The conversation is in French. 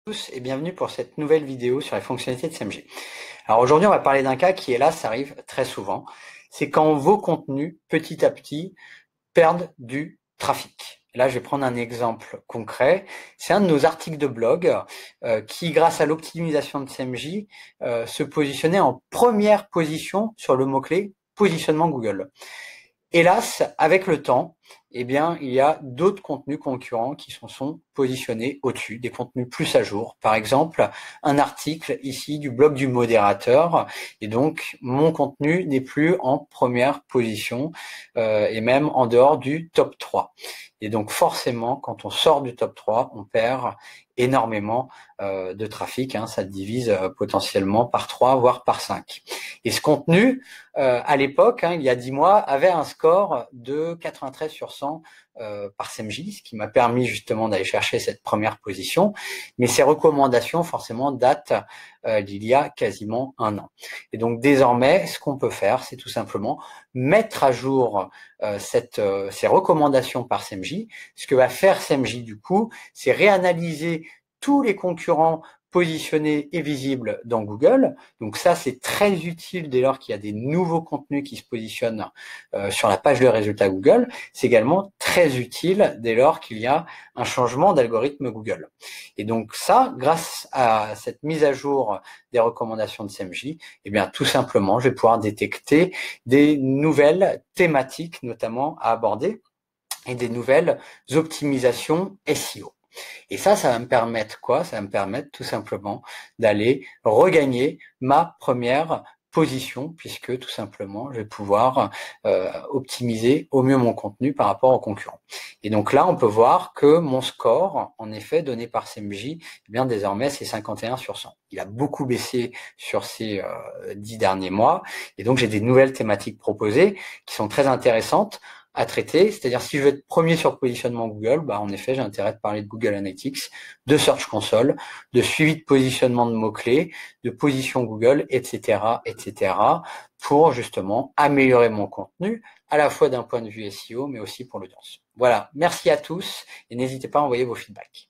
Tous et bienvenue pour cette nouvelle vidéo sur les fonctionnalités de CMG. Alors aujourd'hui, on va parler d'un cas qui, hélas, arrive très souvent. C'est quand vos contenus, petit à petit, perdent du trafic. Et là, je vais prendre un exemple concret. C'est un de nos articles de blog qui, grâce à l'optimisation de CMJ, se positionnait en première position sur le mot-clé positionnement Google. Hélas, avec le temps, eh bien, il y a d'autres contenus concurrents qui se sont positionnés au-dessus, des contenus plus à jour. Par exemple, un article ici du blog du modérateur, et donc mon contenu n'est plus en première position et même en dehors du top 3. Et donc forcément, quand on sort du top 3, on perd énormément de trafic. Ça divise potentiellement par 3, voire par 5. Et ce contenu, à l'époque, il y a 10 mois, avait un score de 93 sur 100 par CMJ, ce qui m'a permis justement d'aller chercher cette première position. Mais ces recommandations, forcément, datent d'il y a quasiment un an. Et donc désormais, ce qu'on peut faire, c'est tout simplement mettre à jour ces recommandations par CMJ. Ce que va faire CMJ, du coup, c'est réanalyser tous les concurrents positionnés et visibles dans Google. Donc ça, c'est très utile dès lors qu'il y a des nouveaux contenus qui se positionnent sur la page de résultats Google. C'est également très utile dès lors qu'il y a un changement d'algorithme Google. Et donc ça, grâce à cette mise à jour des recommandations de CMJ, eh bien tout simplement, je vais pouvoir détecter des nouvelles thématiques notamment à aborder et des nouvelles optimisations SEO. Et ça va me permettre quoi? Ça va me permettre tout simplement d'aller regagner ma première position, puisque tout simplement, je vais pouvoir optimiser au mieux mon contenu par rapport aux concurrents. Et donc là, on peut voir que mon score, en effet, donné par CMJ, eh bien désormais, c'est 51 sur 100. Il a beaucoup baissé sur ces 10 derniers mois. Et donc, j'ai des nouvelles thématiques proposées qui sont très intéressantes à traiter, c'est-à-dire si je veux être premier sur le positionnement Google, en effet, j'ai intérêt de parler de Google Analytics, de Search Console, de suivi de positionnement de mots-clés, de position Google, etc., pour justement améliorer mon contenu, à la fois d'un point de vue SEO, mais aussi pour l'audience. Voilà, merci à tous et n'hésitez pas à envoyer vos feedbacks.